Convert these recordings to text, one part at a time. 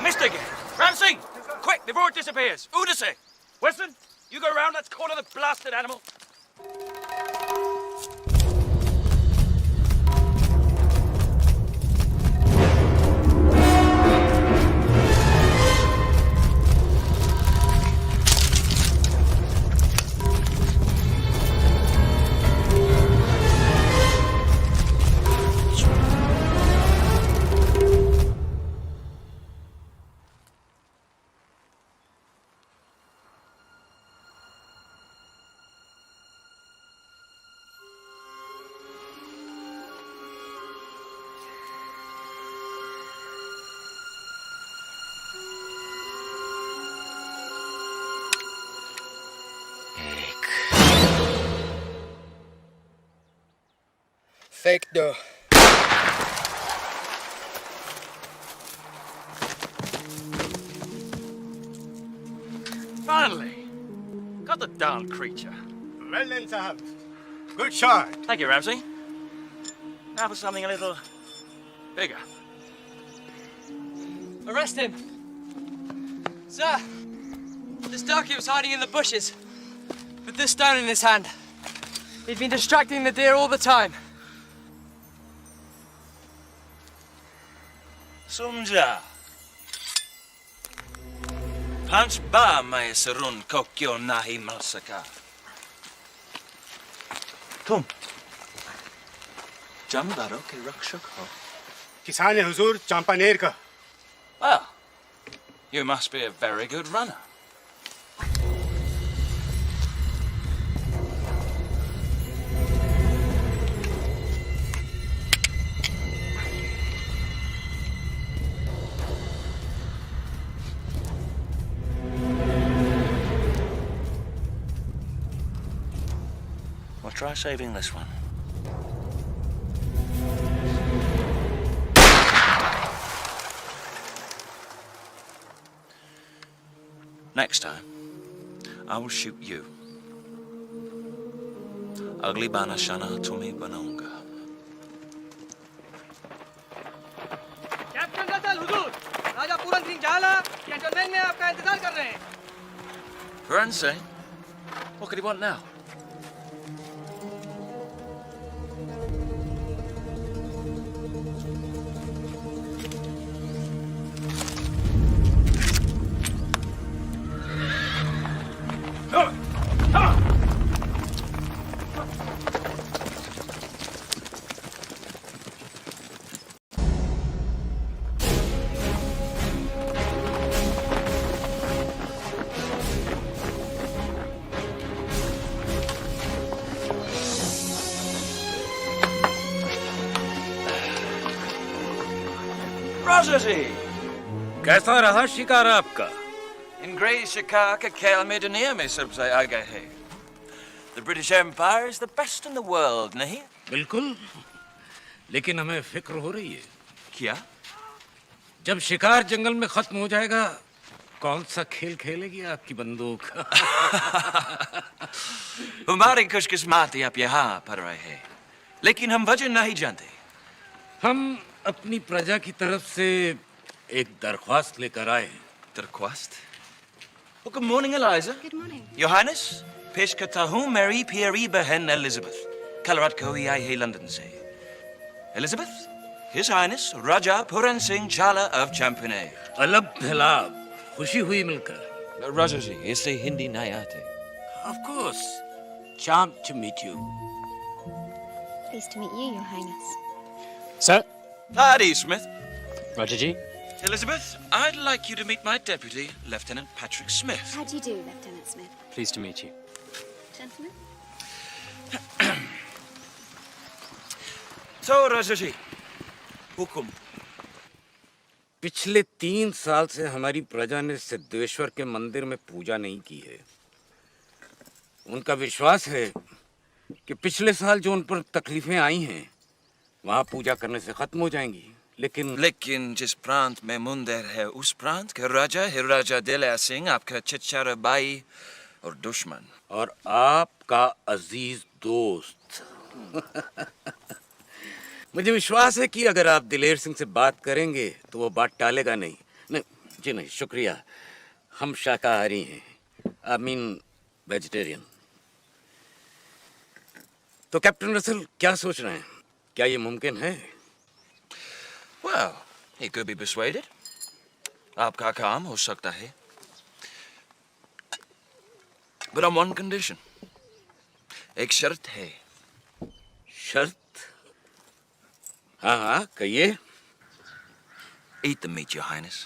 Missed again. Ramsey, quick before it disappears. Udase. Weston, you go round. Let's corner the blasted animal. फेंक दो। Finally. Got the darn creature. Well done, Sahab. Good shot. Thank you, Ramsey. Now for something a little bigger. Arrest him! Sir! This darky was hiding in the bushes with this stone in his hand. He'd been distracting the deer all the time. Sumja. Punch ba mai sarun kokyo nahi malsaka. Tum. Jambaro ke rakshak ho. किसान है हुजूर चांपानेर का। Well, you must be a very good runner. Well, try saving this one. Next time, I will shoot you. Ugly bana shana tumi banunga. Captain Russell हुजूर, राजा पूरन सिंह झाला cantonment में आपका इंतजार कर रहे हैं। Guernsey? What could he want now? कैसा रहा शिकार आपका? Engraze शिकार के खेल में दुनिया में सबसे आगे है. The British Empire is the best in the world, नहीं? बिल्कुल, लेकिन हमें फिक्र हो रही है. क्या? जब शिकार जंगल में खत्म हो जाएगा, कौन सा खेल खेलेगी आपकी बंदूक? हमारी खुशकिस्मती आप यहाँ पर रहे हैं, लेकिन हम वजह नहीं जानते. हम अपनी प्रजा की तरफ से एक दरख्वास्त लेकर आए. दरख्वास्त? Oh, good morning, Eliza. Good morning. Your Highness, पेश करता हूँ मेरी प्यारी बहन एलिजाबेथ. कल रात को ही आई है लंदन से. Elizabeth, His Highness राजा पूरन सिंह झाला of Champaner. अलब भलाब, खुशी हुई मिलकर. राजा जी, इससे हिंदी नहीं आते. Of course. Charmed to meet you. Pleased to meet you, Your Highness. Sir? Paddy Smith. Roger G. Elizabeth, I'd like you to meet my deputy, Lieutenant Patrick Smith. How do you do, Lieutenant Smith? Pleased to meet you. Gentlemen? So, Raja ji, हुकुम. पिछले 3 साल से हमारी प्रजा ने सिद्धेश्वर के मंदिर में पूजा नहीं की है. उनका विश्वास है कि पिछले साल जो उन पर तकलीफें आई हैं, वहाँ पूजा करने से खत्म हो जाएंगी. लेकिन जिस प्रांत में मंदिर है, उस प्रांत का राजा है राजा दिलया सिंह, आपका चचेरा भाई और दुश्मन. और आपका अजीज दोस्त. मुझे विश्वास है कि अगर आप दिलेर सिंह से बात करेंगे तो वो बात टालेगा नहीं. नहीं, जी नहीं, शुक्रिया। हम शाकाहारी हैं, आई मीन वेजिटेरियन। तो कैप्टन रसल क्या सोच रहे हैं, क्या ये मुमकिन है? Well, he could be persuaded. आपका काम हो सकता है। But on one condition. एक शर्त है। शर्त? हाँ हाँ, कहिए। Eat the meat, Your Highness.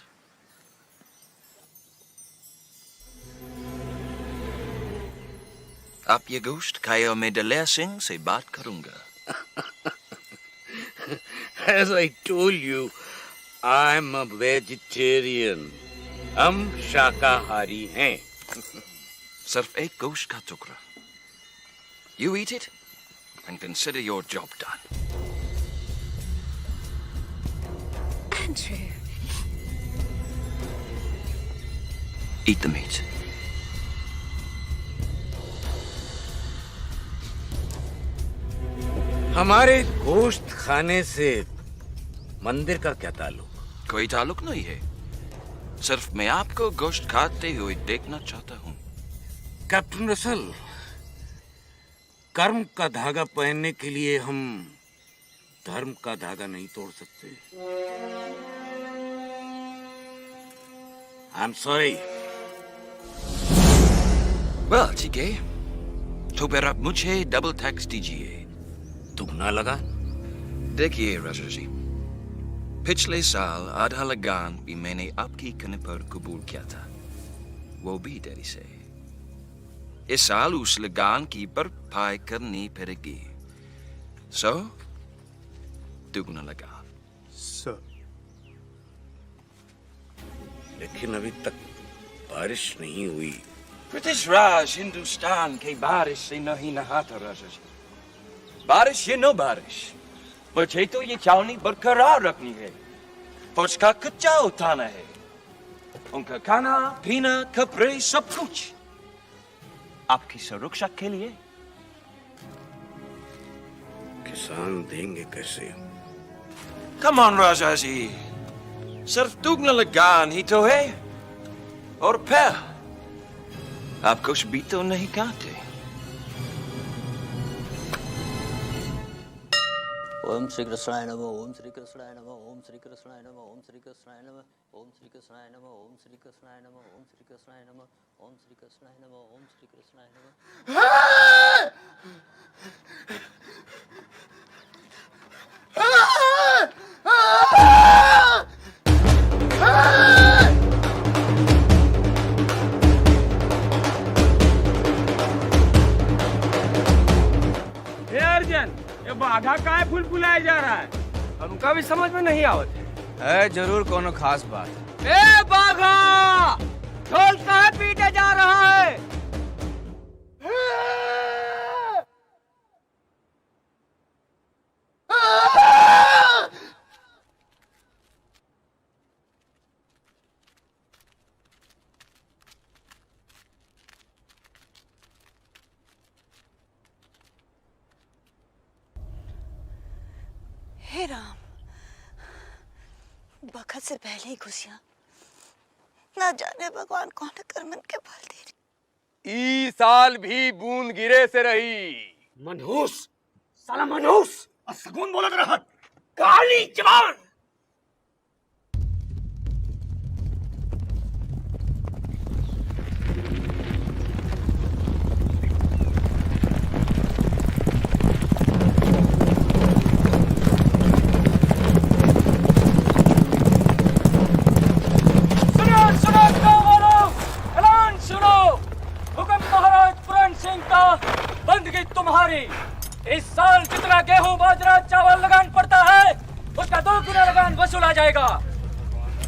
आप ये गोश्त खाए और मैं दलेर सिंह से बात करूंगा। As I told you, I'm a vegetarian. हम शाकाहारी हैं। सिर्फ एक गोश्त का टुकड़ा। You eat it and consider your job done. Andrew. Eat the meat. हमारे गोश्त खाने से मंदिर का क्या ताल्लुक? कोई ताल्लुक नहीं है। सिर्फ मैं आपको गोश्त खाते हुए देखना चाहता हूँ। कैप्टन रसल, कर्म का धागा पहनने के लिए हम धर्म का धागा नहीं तोड़ सकते। I am sorry. Well, ठीक है। तो फिर आप मुझे डबल टैक्स दीजिए। दुगना लगा? देखिए राजा जी, पिछले साल आधा लगान भी मैंने आपकी कहने पर कबूल किया था, वो भी देरी से। इस साल उस लगान की भरपाई करनी पड़ेगी, सो दुगना लगा। सर। लेकिन अभी तक बारिश नहीं हुई। ब्रिटिश राज हिंदुस्तान के बारिश से नहीं नहाता राजा जी। बारिश या नो बारिश, मुझे तो ये छावनी बरकरार रखनी है। फौज का कच्चा उठाना है, उनका खाना पीना कपड़े सब कुछ आपकी सुरक्षा के लिए। किसान देंगे कैसे? कम ऑन राजा जी, सिर्फ दुगना लगान ही तो है, और फिर आप कुछ भी तो नहीं खाते। ओम श्री कृष्णाय नमः। ओम श्री कृष्णाय नमः। ओम श्री कृष्णाय नमः। ओम श्री कृष्णाय नमः। ओम श्री कृष्णाय नमः। ओम श्री कृष्णाय नमः। ओम श्री कृष्णाय नमः। ओम श्री कृष्णाय नमः। ओम श्री कृष्णाय हे अर्जुन, ये बाघा काहे फूल फुलाया जा रहा है? हमका भी समझ में नहीं आवत है। जरूर कोनो खास बात। ए बाघा, ढोल काहे पीटे जा रहा है? हे राम, बखत से पहले ही घुसिया। ना जाने भगवान कौन कर्मन के फल दे रही। ई साल भी बूंद गिरे से रही। मनहूस, साला मनहूस, असगुन बोलत रहत, काली जवान। बंदगी तुम्हारी। इस साल जितना गेहूं बाजरा चावल लगान पड़ता है, उसका 2 गुना लगान वसूला जाएगा।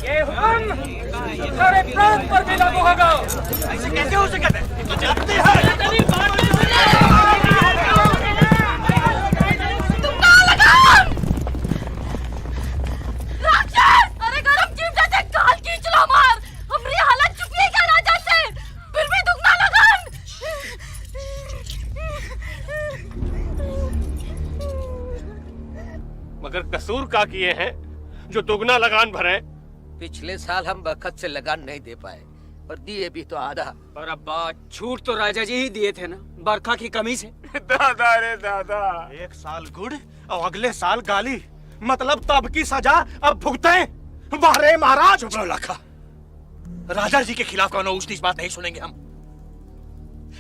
ये हुक्म सारे प्रांत पर भी लागू होगा। ऐसे कैसे हो सकता है? तो जानते हैं। राक्षस! अरे गरम जीप जैसे काल खींच लो मार। हमारी हालत चुकी क्या राजा से? फिर भी दुगना लगान। मगर कसूर का किए हैं जो दुगना लगान भरे? पिछले साल हम बखत से लगान नहीं दे पाए और दिए भी तो आधा। पर अब्बा छूट तो राजा जी ही दिए थे ना, बरखा की कमी से। दादा रे दादा, एक साल गुड़ और अगले साल गाली, मतलब तब की सजा अब भुगते। वाह महाराज। चुप रहो लाखा, राजा जी के खिलाफ कोनो ऊंच बात नहीं सुनेंगे हम।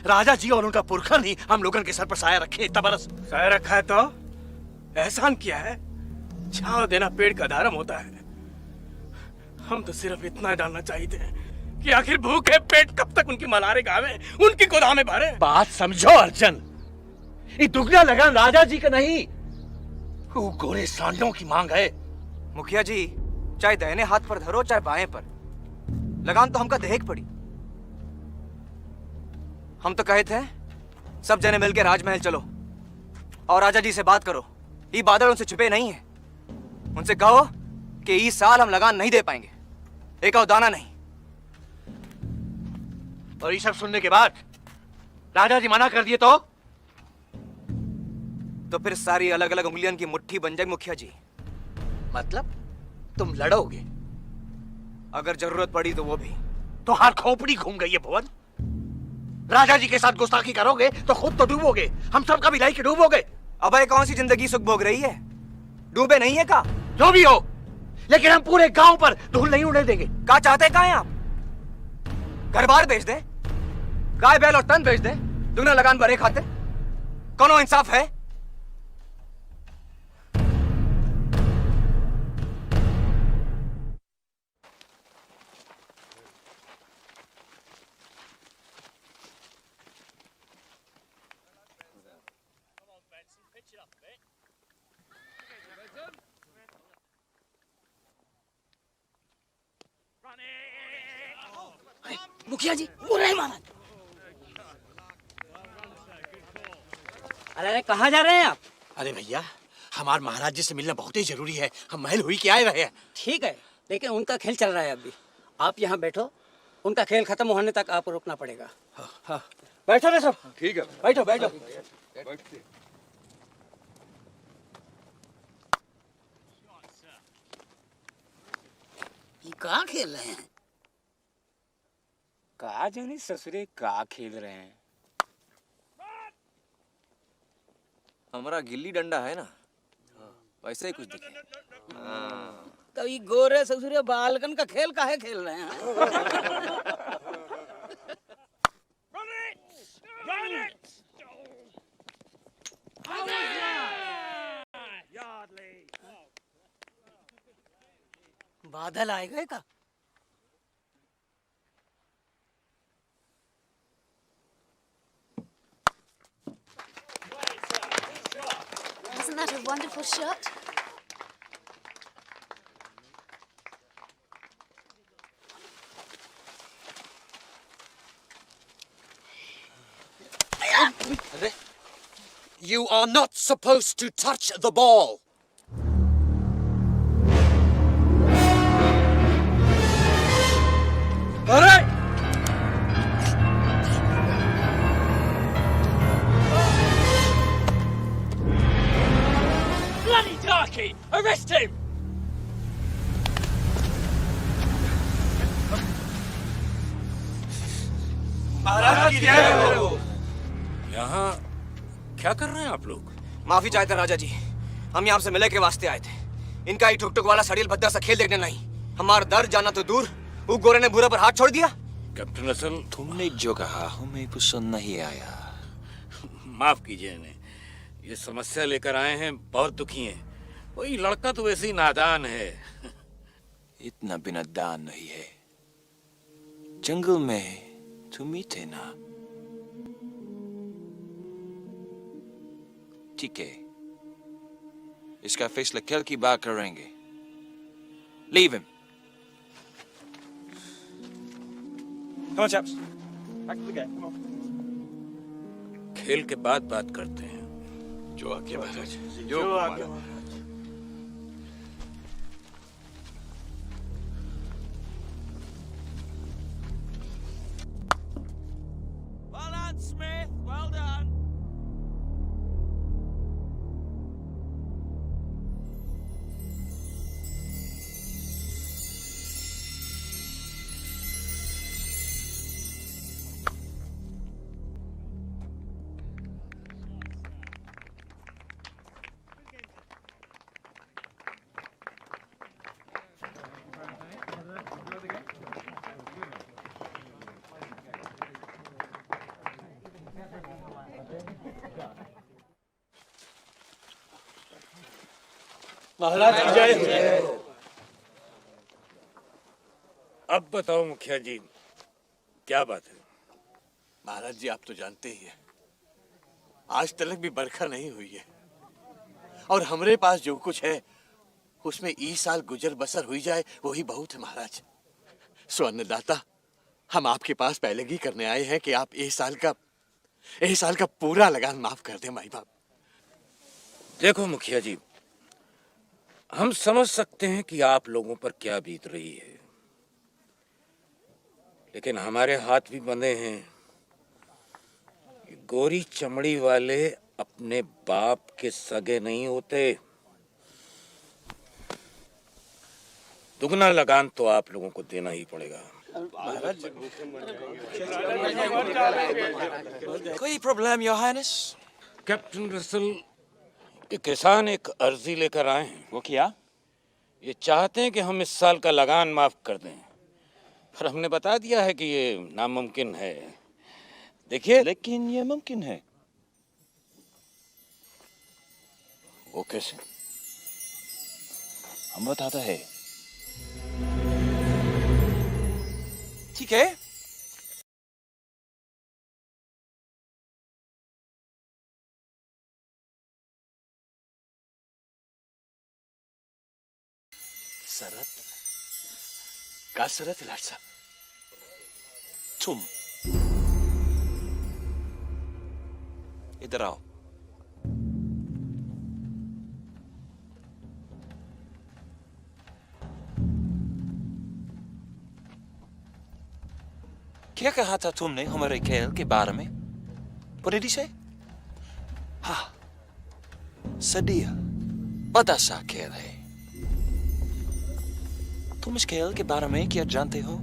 राजा जी और उनका पुरखा नहीं हम लोगों के सर पर साया रखे इतना बरस। साया रखा है तो एहसान किया है, छाव देना पेड़ का धर्म होता है। हम तो सिर्फ इतना डालना चाहिए थे कि आखिर भूखे पेट कब तक उनकी मलारे गावे, उनकी गोदामें भरे। बात समझो अर्जन, ये दुगना लगान राजा जी का नहीं, वो गोरे सांडों की मांग है। मुखिया जी, चाहे दाहिने हाथ पर धरो चाहे बाएं पर, लगान तो हमका देख पड़ी। हम तो कहे थे सब जने मिलकर राजमहल चलो और राजा जी से बात करो। ये बादल उनसे छुपे नहीं है, उनसे कहो कि इस साल हम लगान नहीं दे पाएंगे, एक और दाना नहीं। और ये सब सुनने के बाद राजा जी मना कर दिए तो फिर सारी अलग अलग उंगलियों की मुट्ठी बन जाएगी मुखिया जी। मतलब तुम लड़ोगे? अगर जरूरत पड़ी तो वो भी। तो हार खोपड़ी घूम गई है भुवन। राजा जी के साथ गुस्ताखी करोगे तो खुद तो डूबोगे, हम सब का मिलाई के डूबोगे। अबे कौन सी जिंदगी सुख भोग रही है, डूबे नहीं है का? जो भी हो, लेकिन हम पूरे गांव पर धूल नहीं उड़ने देंगे। का चाहते का हैं आप? घर बार बेच दे, गाय बैल और तन बेच दे, दुगना लगान भरे खाते? कौनो इंसाफ है? मुखिया जी, बुरा माना। अरे कहाँ जा रहे हैं आप? अरे भैया, हमारे महाराज जी से मिलना बहुत ही जरूरी है, हम महल हुई के आए रहे हैं। ठीक है, लेकिन उनका खेल चल रहा है अभी। आप यहाँ बैठो, उनका खेल खत्म होने तक आपको रुकना पड़ेगा। हाँ। बैठो ना सब। ठीक है, बैठो बैठो। ये कहाँ खेल रहे हैं? कहा जाने ससुरे का खेल रहे हैं। हमारा गिल्ली डंडा है ना, वैसे ही कुछ दिखे। तो ये गोरे ससुरे बालकन का खेल काहे खेल रहे हैं? बादल आए गए का? Isn't that a wonderful shot? You are not supposed to touch the ball. All right. Bloody darky! Arrest him! महाराज की जय हो। यहाँ क्या कर रहे हैं आप लोग? माफी चाहते राजा जी, हम यहाँ से मिले के वास्ते आए थे। इनका ही टुक टुक वाला सड़ील भद्दा सा खेल देखने नहीं। हमारा दर जाना तो दूर, वो गोरे ने बुरा पर हाथ छोड़ दिया। कैप्टन असल, तुमने जो कहा हमें पसंद नहीं आया। माफ कीजिए इन्हें, ये समस्या लेकर आए हैं, बहुत दुखी हैं। वही लड़का तो वैसे ही नादान है। इतना भी नादान नहीं है, जंगल में तुम ही थे ना। ठीक है, इसका फैसला कल की बात करेंगे। Leave him. Come on, chaps. Back to the game. Come on. खेल के बाद बात करते हैं। जो आज्ञा महाराज। जो आज्ञा महाराज। Well done, Smith. Well done. अब बताओ मुखिया जी, क्या बात है? महाराज जी, आप तो जानते ही हैं, आज तक भी बरखा नहीं हुई है और हमरे पास जो कुछ है उसमें ई साल गुजर बसर हुई जाए वही बहुत है महाराज। सो अन्नदाता, हम आपके पास पहले ही करने आए हैं कि आप इस साल का पूरा लगान माफ कर दें माई बाप। देखो मुखिया जी, हम समझ सकते हैं कि आप लोगों पर क्या बीत रही है, लेकिन हमारे हाथ भी बंधे हैं। गोरी चमड़ी वाले अपने बाप के सगे नहीं होते। दुगना लगान तो आप लोगों को देना ही पड़ेगा। कोई problem your highness? Captain Russell, ये किसान एक अर्जी लेकर आए हैं। वो क्या? ये चाहते हैं कि हम इस साल का लगान माफ कर दें, पर हमने बता दिया है कि ये नामुमकिन है। देखिए, लेकिन ये मुमकिन है। वो कैसे? हम बताते हैं। ठीक है, शरत का शरत लाट साहब? तुम इधर आओ। क्या कहा था तुमने हमारे खेल के बारे में? What did he say? हाँ, सदिया बड़ा सा खेल है। तुम इस खेल के बारे में क्या जानते हो?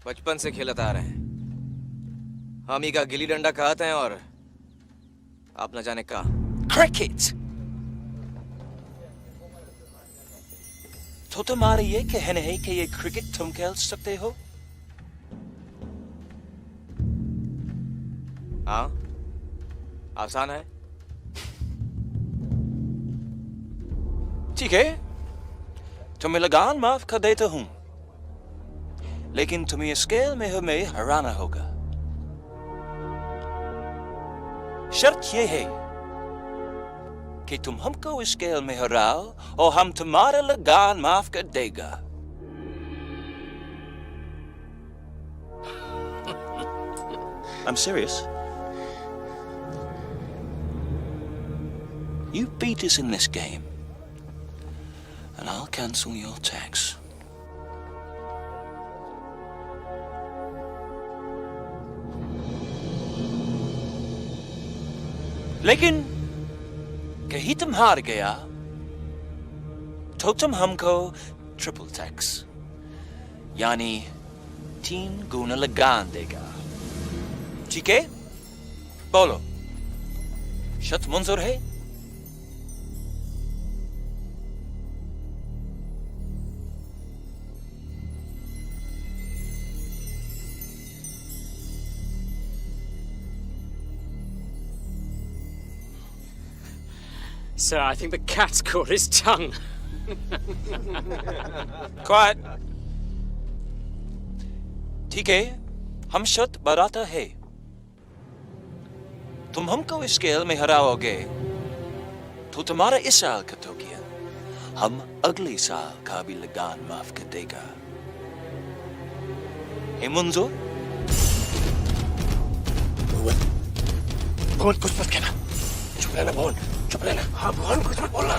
बचपन से खेलते आ रहे हैं। हम ही का गिल्ली डंडा कहते हैं और आप न जाने का क्रिकेट। तो तुम्हारा ये कहना है कि ये क्रिकेट तुम खेल सकते हो? हाँ, आसान है। ठीक है, तुम्हें लगान माफ कर देता हूं, लेकिन तुम्हें इस खेल में हमें हराना होगा। शर्त यह है कि तुम हमको इस खेल में हराओ और हम तुम्हारा लगान माफ कर देगा। I'm serious. You beat us in this game, and I'll cancel your tax. लेकिन कहीं तुम हार गया तो तुम हमको ट्रिपल टैक्स यानी 3 गुना लगान देगा। ठीक है? बोलो, शर्त मंजूर है? Sir, I think the cat's caught his tongue. Quiet. ठीक है, हम शर्त बढ़ाता है। तुम हमको इस खेल में हराओगे तो तुम्हारा इस साल का तो किया, हम अगले साल का भी लगान माफ कर देगा। है मंजूर? भगवान कुछ मत कहना। चुप रहना भगवान, चुप रहना। हाँ भगवान, कुछ मत बोलना।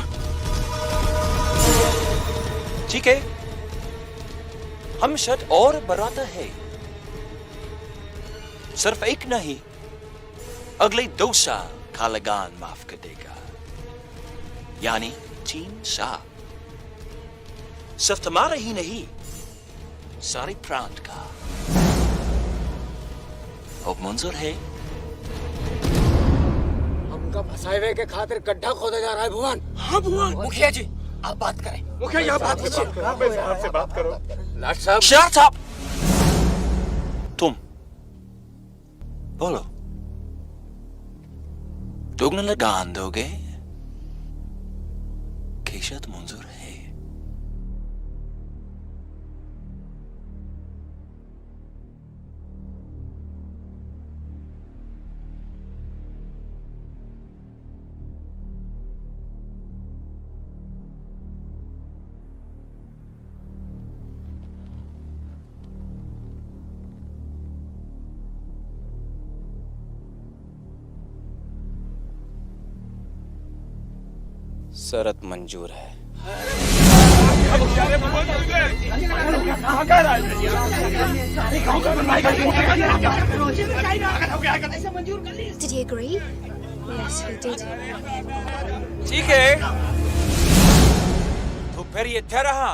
ठीक है, हम शर्त और बढ़ाता है। सिर्फ एक नहीं, अगले 2 साल का लगान माफ कर देगा, यानी 3 साल। सिर्फ तुम्हारा ही नहीं, सारे प्रांत का। अब मंजूर है? हमका फंसाए हुए के खातिर गड्ढा खोदा जा रहा है भगवान। हाँ भगवान। मुखिया जी, आप बात करें। मुखिया, यहाँ बात कीजिए। आपसे बात करो। लाट साहब, शट अप! तुम बोलो, दोगुना लगान दोगे केशत मंजूर है। शरत मंजूर है। Did he agree? Yes, he did. ठीक है, तो फिर ये रहा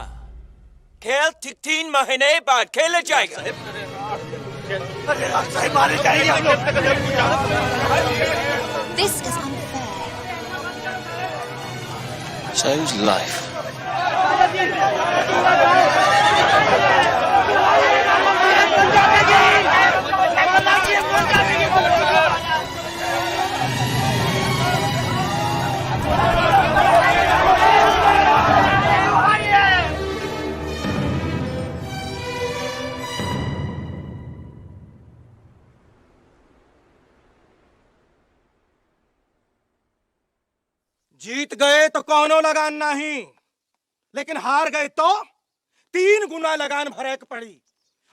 खेल 3 महीने बाद खेला जाएगा। This is unfair. Chose life. जीत गए तो कौनो लगान नहीं, लेकिन हार गए तो 3 गुना लगान भरे के पड़ी।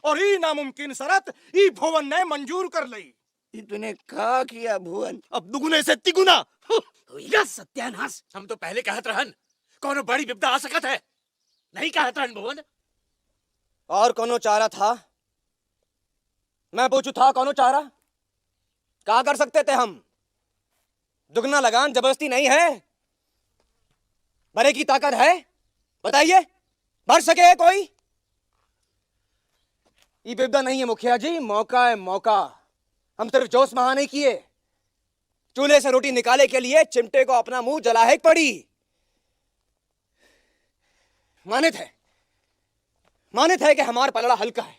और ई नामुमकिन शरत ई भुवन ने मंजूर कर ली। तूने कहा किया भुवन? अब दुगुने से तिगुना। होइगा सत्यानाश। हम तो पहले कहत रहन कौनो बड़ी विपदा आ सकत है, नहीं कहत रहन भुवन। और कौनो चारा था? मैं पूछू था कौनो चारा? क्या कर सकते थे हम? दुगना लगान जबरदस्ती नहीं है, भरे की ताकत है। बताइए, भर सके कोई? ये विपदा नहीं है मुखिया जी, मौका है मौका। हम सिर्फ जोश महा नहीं किए, चूल्हे से रोटी निकाले के लिए चिमटे को अपना मुंह जलाहे पड़ी। मानित है कि हमारा पलड़ा हल्का है,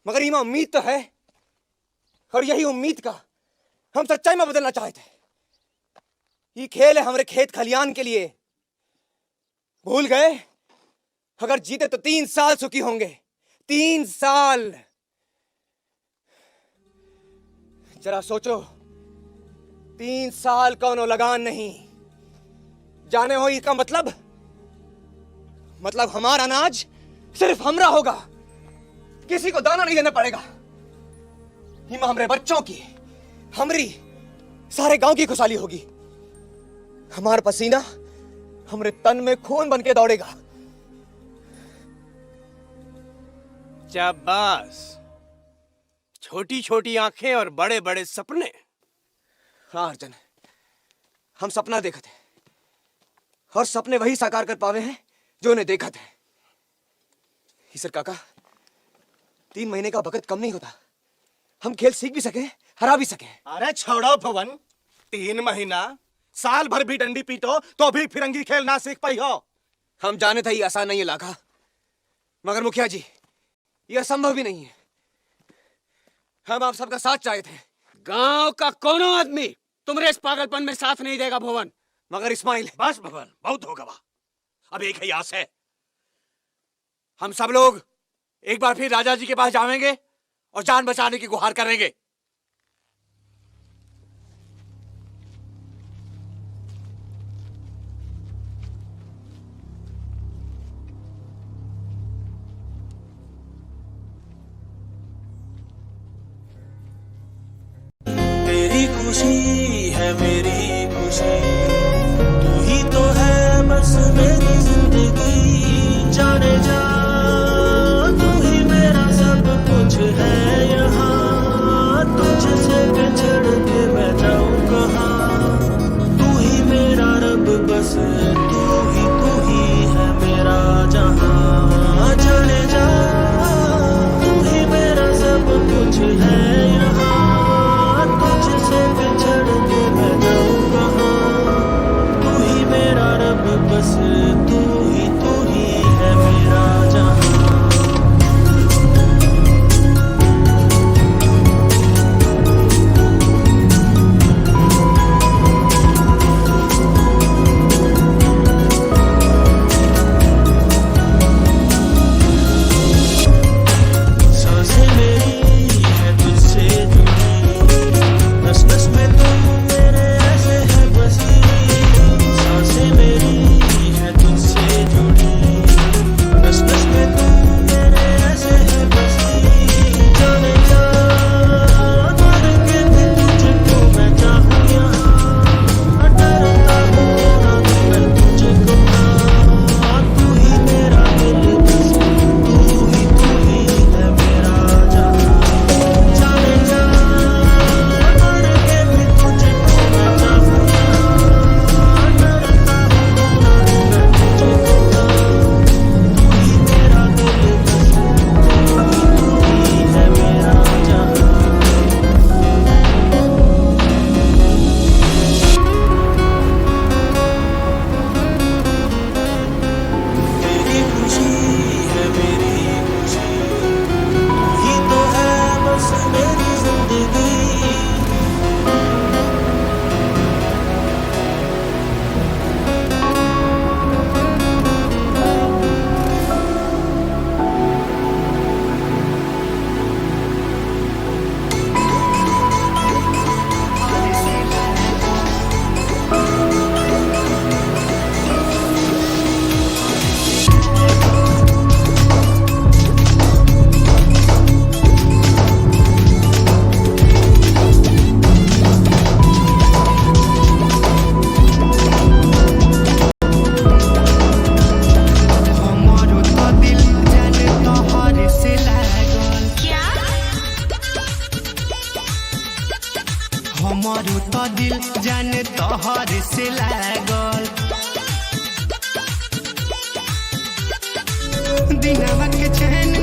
मगर इमा उम्मीद तो है, और यही उम्मीद का हम सच्चाई में बदलना चाहते हैं। ये खेल है हमारे खेत खलियान के लिए। भूल गए? अगर जीते तो 3 साल सुखी होंगे। 3 साल। जरा सोचो, 3 साल कौनो लगान नहीं। जाने हो इसका मतलब? मतलब हमारा अनाज सिर्फ हमरा होगा, किसी को दाना नहीं देना पड़ेगा। हिमा हमरे बच्चों की, हमरी, सारे गांव की खुशहाली होगी। हमारा पसीना हमरे तन में खून बन के दौड़ेगा। शाबाश, छोटी छोटी आंखें और बड़े बड़े सपने। हाँ अर्जुन, हम सपना देखा थे, और सपने वही साकार कर पावे हैं जो उन्हें देखा थे। ईसर काका, 3 महीने का वक्त कम नहीं होता। हम खेल सीख भी सके, हरा भी सके। अरे छोड़ो भवन, 3 महीना, साल भर भी डंडी पीटो तो भी फिरंगी खेल ना सीख पाई हो। हम जाने था ये आसान नहीं है लाखा, मगर मुखिया जी ये असंभव भी नहीं है। हम आप सबका साथ चाहे थे। गांव का कोनो आदमी तुम्हारे इस पागलपन में साथ नहीं देगा भुवन। मगर इस्माइल, बस भवन, बहुत हो गवा। अब एक ही आस है, हम सब लोग एक बार फिर राजा जी के पास जाएंगे और जान बचाने की गुहार करेंगे। तेरी खुशी है मेरी खुशी, तू ही तो है बस मेरी जिंदगी। जाने जा, तू ही मेरा सब कुछ है यहाँ। तुझसे बिछड़ के मैं जाऊँ कहाँ? तू ही मेरा रब, बस तू ही है मेरा जहाँ। जाने जा, तू ही मेरा सब कुछ है यहाँ। तुझसे बिछड़ के मैं जाऊँ कहाँ? तू ही मेरा रब, बस तू ही है मेरा हमारो तो दिल जाने तोहर से लागल दिनवा के चैन